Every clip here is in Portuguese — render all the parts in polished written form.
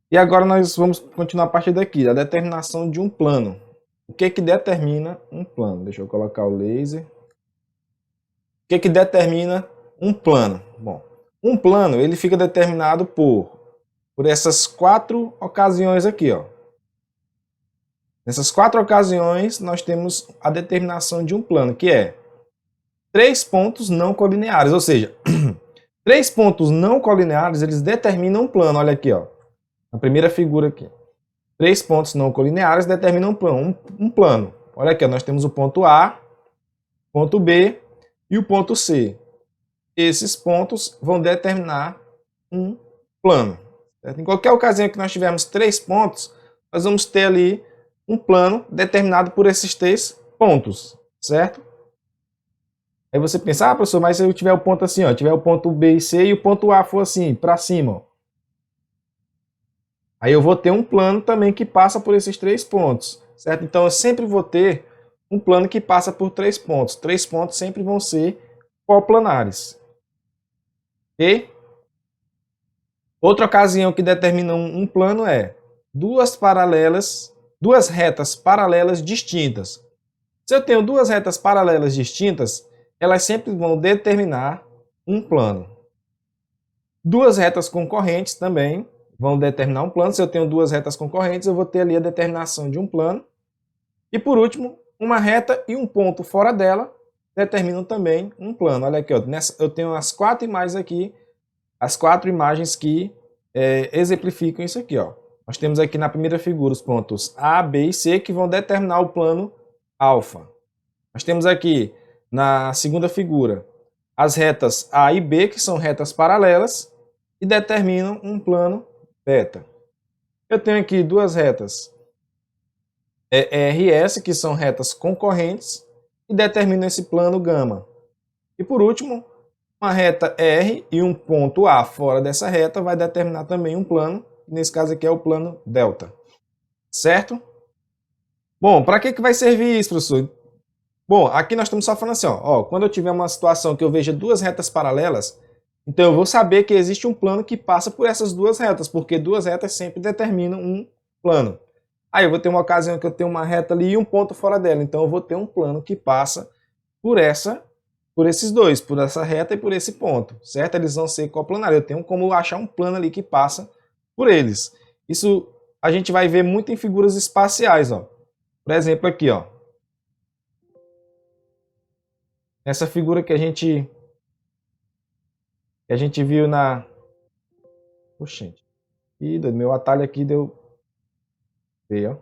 E agora nós vamos continuar a partir daqui, a determinação de um plano. O que que determina um plano? Deixa eu colocar o laser. O que que determina um plano? Bom, um plano ele fica determinado por essas quatro ocasiões aqui, ó. Nessas quatro ocasiões nós temos a determinação de um plano, que é três pontos não colineares, ou seja, três pontos não colineares eles determinam um plano. Olha aqui, ó, na primeira figura aqui. Três pontos não colineares determinam um plano. Olha aqui, ó, nós temos o ponto A, ponto B e o ponto C. Esses pontos vão determinar um plano. Certo? Em qualquer ocasião que nós tivermos três pontos, nós vamos ter ali um plano determinado por esses três pontos, certo? Aí você pensa, professor, mas se eu tiver o ponto assim, ó, tiver o ponto B e C e o ponto A for assim, para cima, ó. Aí eu vou ter um plano também que passa por esses três pontos, certo? Então eu sempre vou ter um plano que passa por três pontos. Três pontos sempre vão ser coplanares. Ok? Outra ocasião que determina um plano é duas retas paralelas distintas. Se eu tenho duas retas paralelas distintas, elas sempre vão determinar um plano. Duas retas concorrentes também vão determinar um plano. Se eu tenho duas retas concorrentes, eu vou ter ali a determinação de um plano. E por último, uma reta e um ponto fora dela determinam também um plano. Olha aqui, ó, eu tenho as quatro imagens aqui, as quatro imagens que exemplificam isso aqui, ó. Nós temos aqui na primeira figura os pontos A, B e C que vão determinar o plano alfa. Nós temos aqui na segunda figura as retas A e B, que são retas paralelas, e determinam um plano beta. Eu tenho aqui duas retas RS, que são retas concorrentes, e determinam esse plano gama. E por último, uma reta R e um ponto A fora dessa reta vai determinar também um plano, nesse caso aqui é o plano delta. Certo? Bom, para que vai servir isso, professor? Bom, aqui nós estamos só falando assim, ó, quando eu tiver uma situação que eu veja duas retas paralelas, então eu vou saber que existe um plano que passa por essas duas retas, porque duas retas sempre determinam um plano. Aí eu vou ter uma ocasião que eu tenho uma reta ali e um ponto fora dela, então eu vou ter um plano que passa por esses dois, por essa reta e por esse ponto, certo? Eles vão ser coplanares. Eu tenho como achar um plano ali que passa por eles. Isso a gente vai ver muito em figuras espaciais, ó. Por exemplo, aqui, ó. Essa figura que a gente viu na... Poxa, gente. Ih, meu atalho aqui deu... Veio,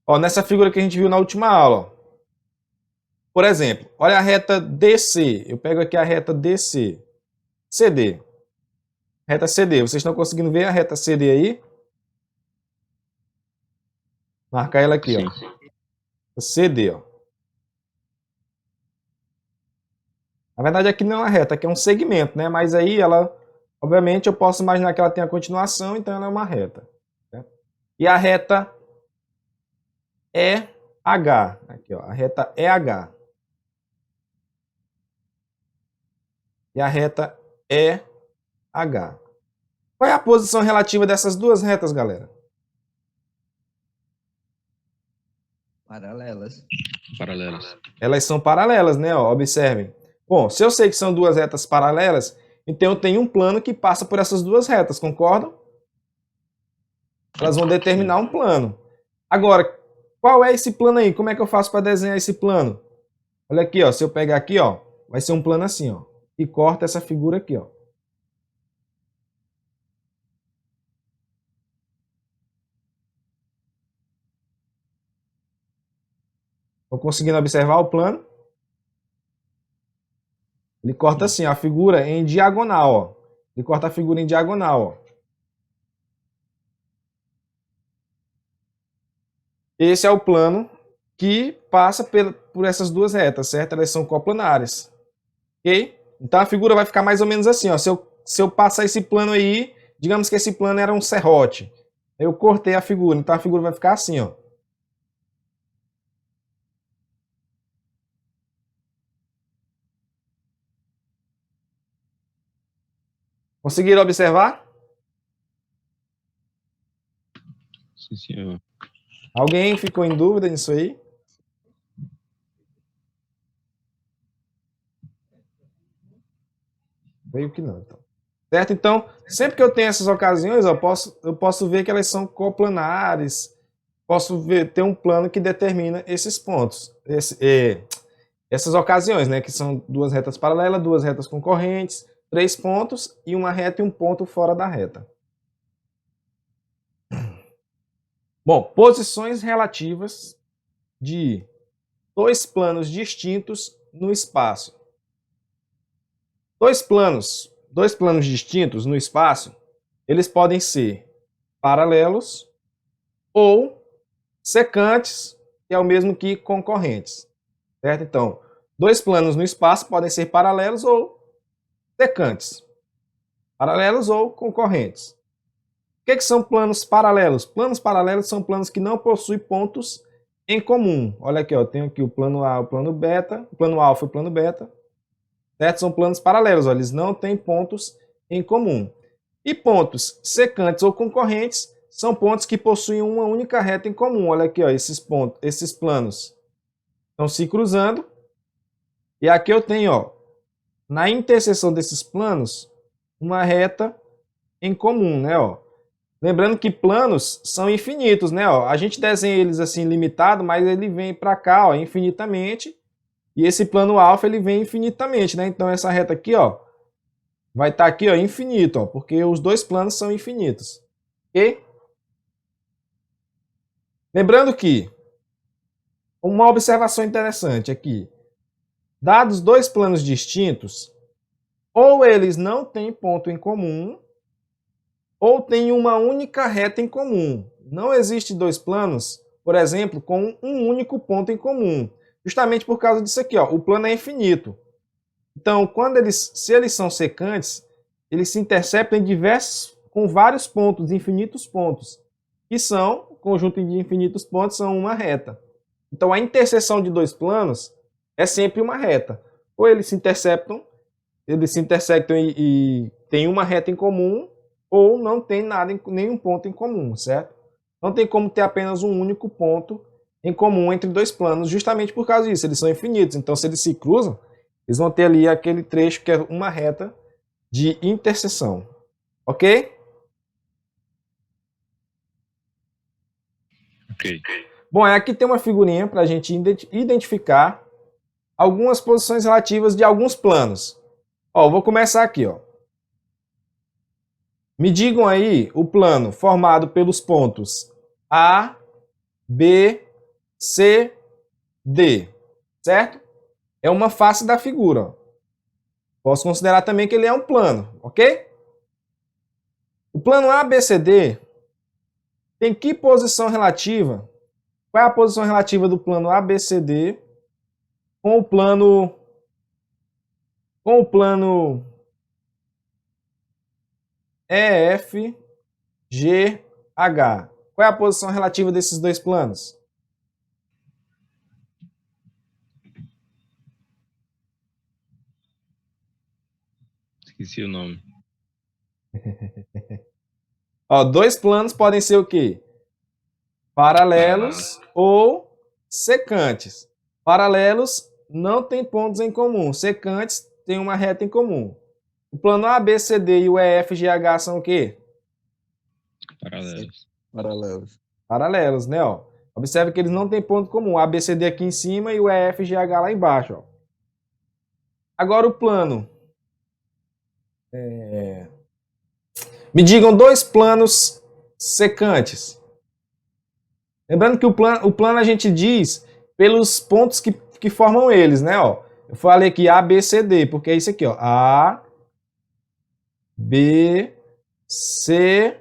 ó. Ó, nessa figura que a gente viu na última aula, ó. Por exemplo, olha a reta DC. Eu pego aqui a reta DC. CD. Reta CD. Vocês estão conseguindo ver a reta CD aí? Marcar ela aqui, Sim. ó. CD, ó. Na verdade aqui não é uma reta, aqui é um segmento, né? Mas aí ela, obviamente, eu posso imaginar que ela tem a continuação, então ela é uma reta. Certo? E a reta EH, aqui ó, a reta EH. E a reta EH. Qual é a posição relativa dessas duas retas, galera? Paralelas. Elas são paralelas, né? Ó, observem. Bom, se eu sei que são duas retas paralelas, então eu tenho um plano que passa por essas duas retas, concordam? Elas vão determinar um plano. Agora, qual é esse plano aí? Como é que eu faço para desenhar esse plano? Olha aqui, ó, se eu pegar aqui, ó, vai ser um plano assim, ó, e corta essa figura aqui, ó. Estão conseguindo observar o plano? Ele corta assim, a figura em diagonal, ó. Ele corta a figura em diagonal, ó. Esse é o plano que passa por essas duas retas, certo? Elas são coplanares. Ok? Então a figura vai ficar mais ou menos assim, ó. Se eu passar esse plano aí, digamos que esse plano era um serrote. Eu cortei a figura, então a figura vai ficar assim, ó. Conseguiram observar? Sim, senhor. Alguém ficou em dúvida nisso aí? Veio que não, então. Certo? Então, sempre que eu tenho essas ocasiões, eu posso ver que elas são coplanares, posso ver, ter um plano que determina esses pontos, essas ocasiões, né? Que são duas retas paralelas, duas retas concorrentes, 3 pontos e uma reta e um ponto fora da reta. Bom, posições relativas de dois planos distintos no espaço. Dois planos distintos no espaço, eles podem ser paralelos ou secantes, que é o mesmo que concorrentes. Certo? Então, dois planos no espaço podem ser paralelos ou secantes. Paralelos ou concorrentes. O que são planos paralelos? Planos paralelos são planos que não possuem pontos em comum. Olha aqui, eu tenho aqui o plano A, o plano beta, o plano alfa e o plano beta. Certo? São planos paralelos, eles não têm pontos em comum. E pontos secantes ou concorrentes são pontos que possuem uma única reta em comum. Olha aqui, ó, esses planos estão se cruzando. E aqui eu tenho, ó, na interseção desses planos, uma reta em comum, né? Ó. Lembrando que planos são infinitos, né? Ó. A gente desenha eles assim limitado, mas ele vem para cá, ó, infinitamente. E esse plano alfa ele vem infinitamente, né? Então essa reta aqui, ó, vai estar aqui, ó, infinito, ó, porque os dois planos são infinitos. Ok? Lembrando que uma observação interessante aqui, dados dois planos distintos, ou eles não têm ponto em comum, ou têm uma única reta em comum. Não existe dois planos, por exemplo, com um único ponto em comum. Justamente por causa disso aqui, ó, o plano é infinito. Então, se eles são secantes, eles se interceptam com vários pontos, infinitos pontos, que são, conjunto de infinitos pontos, são uma reta. Então, a interseção de dois planos é sempre uma reta. Ou eles se intersectam e têm uma reta em comum, ou não tem nada, nenhum ponto em comum, certo? Não tem como ter apenas um único ponto em comum entre dois planos, justamente por causa disso, eles são infinitos. Então, se eles se cruzam, eles vão ter ali aquele trecho que é uma reta de interseção. Ok? Ok. Bom, aqui tem uma figurinha para a gente identificar algumas posições relativas de alguns planos. Ó, vou começar aqui, ó. Me digam aí o plano formado pelos pontos A, B, C, D, certo? É uma face da figura. Ó. Posso considerar também que ele é um plano, ok? O plano ABCD tem que posição relativa? Qual é a posição relativa do plano ABCD com o plano EFGH? Qual é a posição relativa desses dois planos? Esqueci o nome. Ó, dois planos podem ser o quê? Paralelos ou secantes. Paralelos não têm pontos em comum. Secantes têm uma reta em comum. O plano ABCD e o EFGH são o quê? Paralelos. Paralelos. Paralelos, né? Ó. Observe que eles não têm ponto comum. O ABCD aqui em cima e o EFGH lá embaixo. Ó. Agora o plano. Me digam dois planos secantes. Lembrando que o plano a gente diz pelos pontos que formam eles, né? Ó, eu falei aqui A, B, C, D, porque é isso aqui, ó. A, B, C,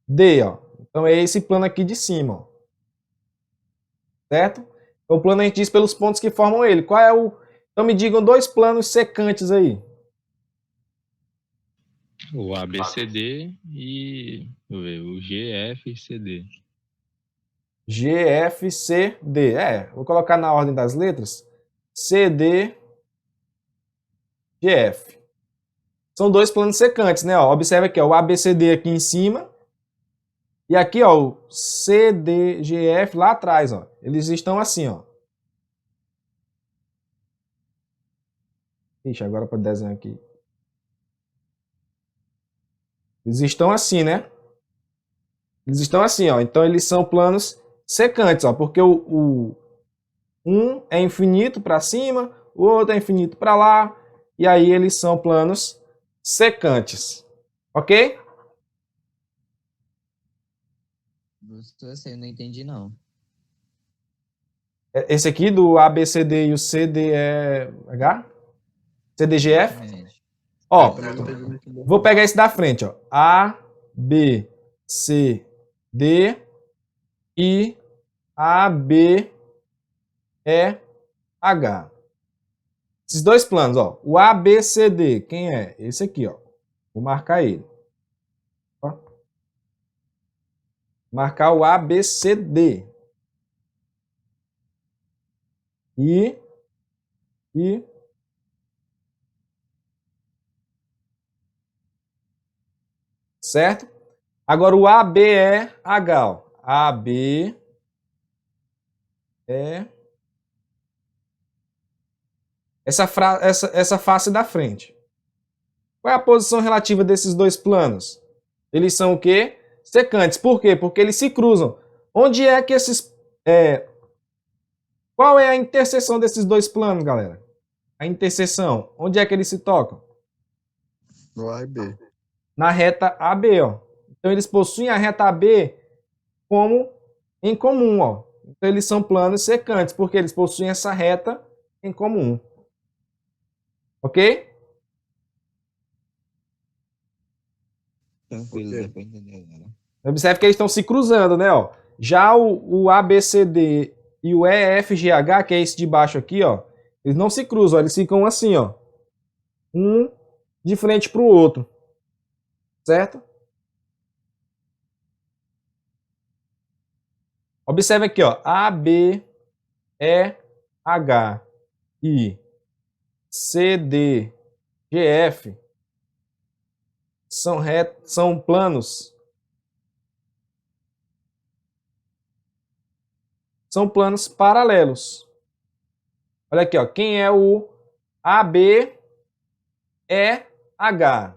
D, ó. Então é esse plano aqui de cima, ó. Certo? Então, o plano a gente diz pelos pontos que formam ele. Qual é o... Então me digam dois planos secantes aí. O ABCD e o GFCD. GFCD. Vou colocar na ordem das letras. CD, GF. São dois planos secantes, né? Ó, observa aqui, ó, o ABCD aqui em cima E aqui, ó, o CDGF lá atrás, ó, eles estão assim, ó. Ixi, agora para desenhar aqui. Eles estão assim, né? Eles estão assim, ó. Então eles são planos secantes, ó, porque um é infinito para cima, o outro é infinito para lá, e aí eles são planos secantes. OK? Você eu não entendi, não. Esse aqui do ABCD e o CDEH? CDGF? Exatamente. Ó, Eu não entendi muito bem. vou pegar esse da frente, ó. A, B, C, D e A, B, E, H. Esses dois planos, ó. O ABCD, quem é? Esse aqui, ó. Vou marcar ele. Ó. Marcar o ABCD. E certo? Agora o ABEH, ó. AB é essa face da frente. Qual é a posição relativa desses dois planos? Eles são o quê? Secantes. Por quê? Porque eles se cruzam. Onde é que esses... Qual é a interseção desses dois planos, galera? A interseção. Onde é que eles se tocam? No A e B. Na reta AB, ó. Então eles possuem a reta AB como em comum, ó. Então eles são planos secantes, porque eles possuem essa reta em comum. OK? Tranquilo, Ok. dá pra entender agora. Observe que eles estão se cruzando, né? Ó. Já o ABCD e o EFGH, que é esse de baixo aqui, ó, eles não se cruzam, ó, eles ficam assim, ó. Um de frente para o outro. Certo? Observe aqui, ó. A, B, E, H, I, C, D, G, F são planos. São planos paralelos. Olha aqui, ó. Quem é o AB, E, H?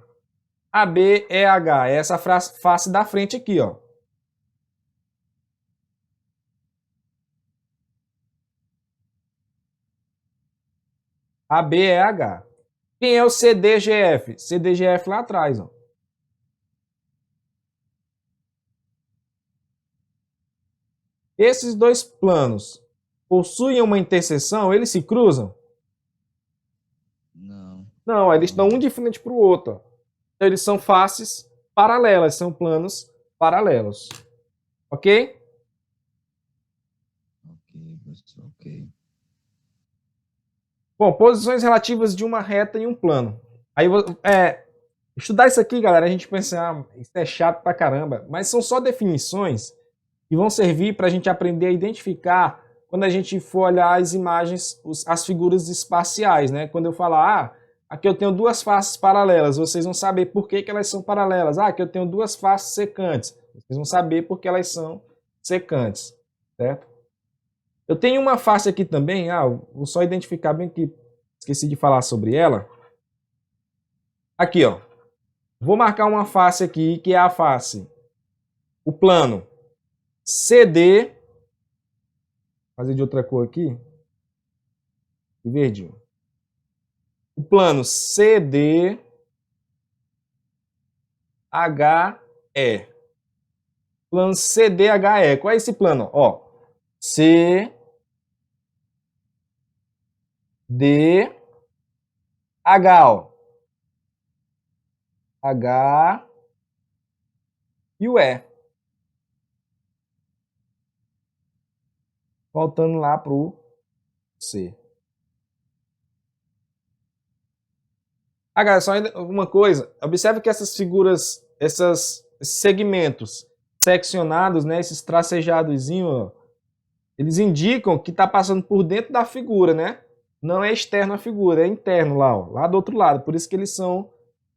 AB, E, H. É essa face da frente aqui, ó. AB, E, H. Quem é o CDGF? CDGF lá atrás, ó. Esses dois planos possuem uma interseção? Eles se cruzam? Não. Não, eles estão um de frente para o outro, ó. Então, eles são faces paralelas, são planos paralelos. OK? Ok, professor, ok. Bom, posições relativas de uma reta e um plano. Aí, estudar isso aqui, galera, a gente pensa, isso é chato pra caramba, mas são só definições que vão servir para a gente aprender a identificar quando a gente for olhar as imagens, as figuras espaciais, né? Quando eu falar, aqui eu tenho duas faces paralelas, vocês vão saber por que elas são paralelas. Aqui eu tenho duas faces secantes, vocês vão saber por que elas são secantes, certo? Eu tenho uma face aqui também, vou só identificar bem que esqueci de falar sobre ela. Aqui, ó. Vou marcar uma face aqui, que é a face, o plano CD, fazer de outra cor aqui, de verdinho. O plano CD, HE. Plano CDHE. Qual é esse plano? Ó, C, D, H, ó. H e o E. Voltando lá pro C. Galera, só uma coisa. Observe que essas figuras, esses segmentos seccionados, né, esses tracejadozinhos, eles indicam que está passando por dentro da figura, né? Não é externo à figura, é interno lá, ó, lá do outro lado. Por isso que eles são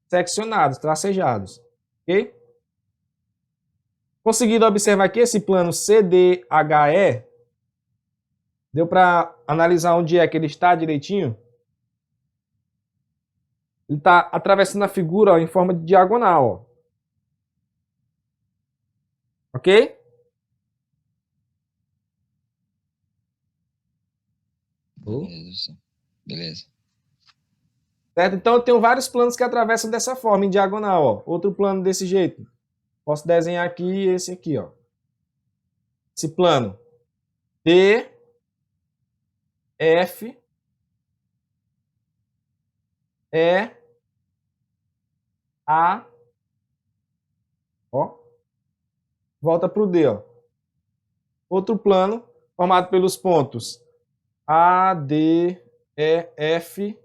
seccionados, tracejados. Ok? Conseguiram observar que esse plano CDHE deu para analisar onde é que ele está direitinho? Ele está atravessando a figura, ó, em forma de diagonal. Ó. Ok? Beleza. Beleza. Certo? Então eu tenho vários planos que atravessam dessa forma, em diagonal. Ó. Outro plano desse jeito. Posso desenhar aqui esse aqui. Ó. Esse plano. D, F, E, A, ó. Volta para o D. Ó. Outro plano formado pelos pontos A, D, E, F,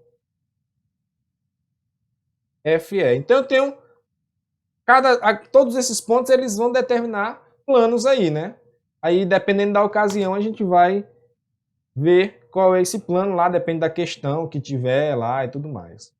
F, E. Então eu tenho todos esses pontos eles vão determinar planos aí, né? Aí dependendo da ocasião a gente vai ver qual é esse plano lá, depende da questão que tiver lá e tudo mais.